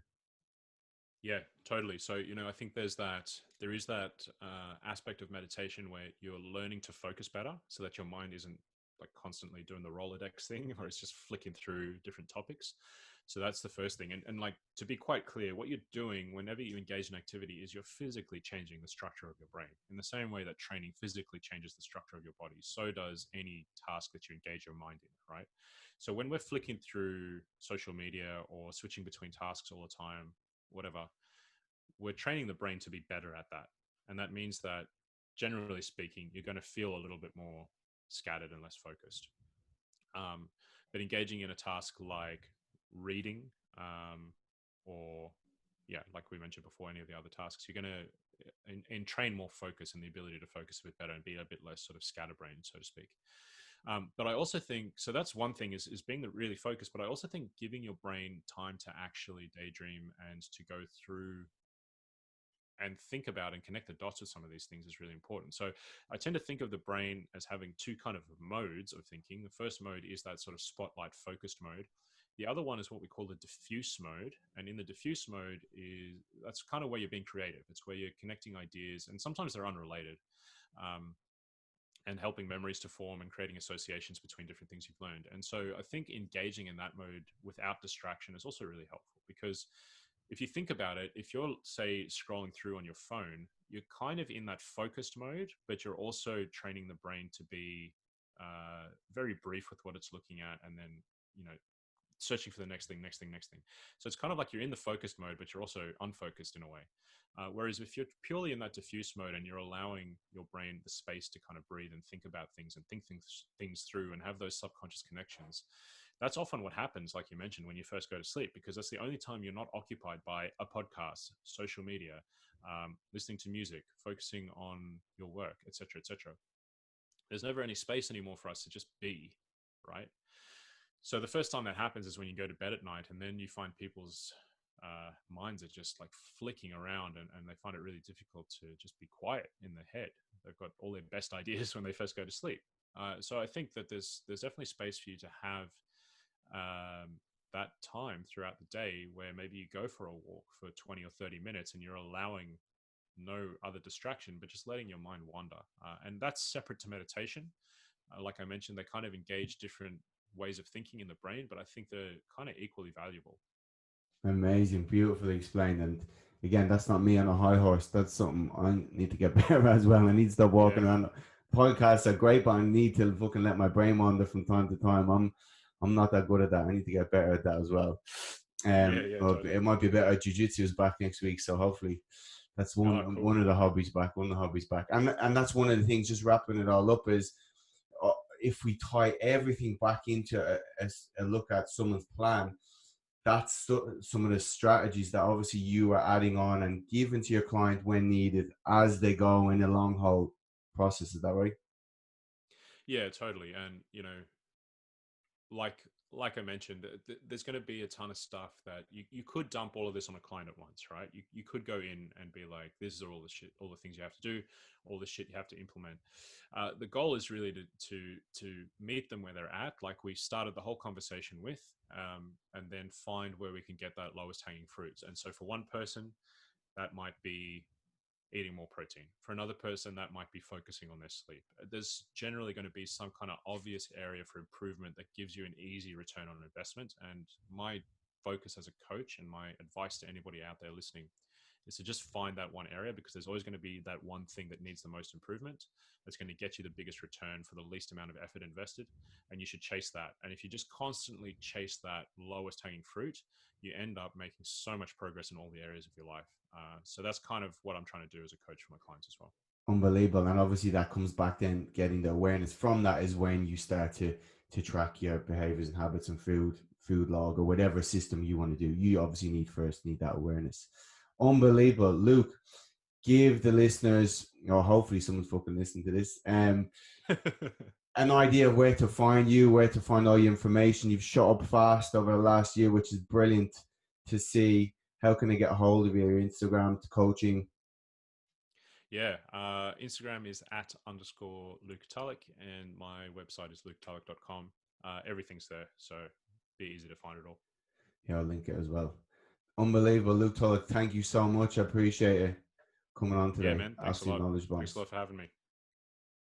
Yeah, totally. So, I think there is that aspect of meditation where you're learning to focus better so that your mind isn't like constantly doing the Rolodex thing or it's just flicking through different topics. So that's the first thing. And like to be quite clear, what you're doing whenever you engage in activity is you're physically changing the structure of your brain. In the same way that training physically changes the structure of your body, so does any task that you engage your mind in, right? So when we're flicking through social media or switching between tasks all the time, whatever, we're training the brain to be better at that. And that means that generally speaking, you're going to feel a little bit more scattered and less focused. But engaging in a task like reading, or yeah, like we mentioned before, any of the other tasks, you're going to train more focus and the ability to focus a bit better and be a bit less sort of scatterbrained, so to speak. But I also think, so that's one thing is being really focused, but I also think giving your brain time to actually daydream and to go through and think about and connect the dots with some of these things is really important. So I tend to think of the brain as having two kind of modes of thinking. The first mode is that sort of spotlight focused mode. The other one is what we call the diffuse mode. And in the diffuse mode that's kind of where you're being creative. It's where you're connecting ideas, and sometimes they're unrelated, um, and helping memories to form and creating associations between different things you've learned. And so I think engaging in that mode without distraction is also really helpful, because if you think about it, if you're, say, scrolling through on your phone, you're kind of in that focused mode, but you're also training the brain to be very brief with what it's looking at, and then, searching for the next thing, next thing, next thing. So it's kind of like you're in the focused mode, but you're also unfocused in a way. Whereas if you're purely in that diffuse mode and you're allowing your brain the space to kind of breathe and think about things and think things through and have those subconscious connections, that's often what happens, like you mentioned, when you first go to sleep, because that's the only time you're not occupied by a podcast, social media, listening to music, focusing on your work, etc., etc. There's never any space anymore for us to just be, right? So the first time that happens is when you go to bed at night, and then you find people's minds are just like flicking around, and they find it really difficult to just be quiet in their head. They've got all their best ideas when they first go to sleep. So I think that there's definitely space for you to have that time throughout the day where maybe you go for a walk for 20 or 30 minutes and you're allowing no other distraction, but just letting your mind wander. And that's separate to meditation. Like I mentioned, they kind of engage different ways of thinking in the brain, but I think they're kind of equally valuable. Amazing, beautifully explained. And again, that's not me on a high horse. That's something I need to get better as well. I need to stop Yeah. walking around. Podcasts are great, but I need to fucking let my brain wander from time to time. I'm not that good at that. I need to get better at that as well. Yeah, yeah, Well, totally. it might be better. Jiu-jitsu is back next week, so hopefully that's Oh, cool. one of the hobbies back. One of the hobbies back, and that's one of the things. Just wrapping it all up is, if we tie everything back into a look at someone's plan, that's some of the strategies that obviously you are adding on and giving to your client when needed as they go in the long haul process. Is that right? Yeah, totally. And like like I mentioned, there's going to be a ton of stuff that you could dump all of this on a client at once, right? You could go in and be like, this is all the shit, all the things you have to do, all the shit you have to implement. The goal is really to meet them where they're at, like we started the whole conversation with, and then find where we can get that lowest hanging fruits. And so for one person, that might be eating more protein. For another person, that might be focusing on their sleep. There's generally going to be some kind of obvious area for improvement that gives you an easy return on investment. And my focus as a coach and my advice to anybody out there listening is to just find that one area, because there's always going to be that one thing that needs the most improvement that's going to get you the biggest return for the least amount of effort invested. And you should chase that. And if you just constantly chase that lowest hanging fruit, you end up making so much progress in all the areas of your life. So that's kind of what I'm trying to do as a coach for my clients as well. Unbelievable. And obviously that comes back then getting the awareness from that is when you start to track your behaviors and habits and food log or whatever system you want to do. You obviously need that awareness. Unbelievable. Luke, give the listeners, or hopefully someone's fucking listening to this, an idea of where to find you, where to find all your information. You've shot up fast over the last year, which is brilliant to see. How can I get a hold of you? Your Instagram, coaching? Yeah, Instagram is @_Luke Tulloch, and my website is luketulloch.com. Everything's there, so be easy to find it all. Yeah, I'll link it as well. Unbelievable. Luke Tulloch, thank you so much. I appreciate it coming on Yeah, today. man. Thanks a Absolute lot. knowledge Thanks a bombs. lot for having me.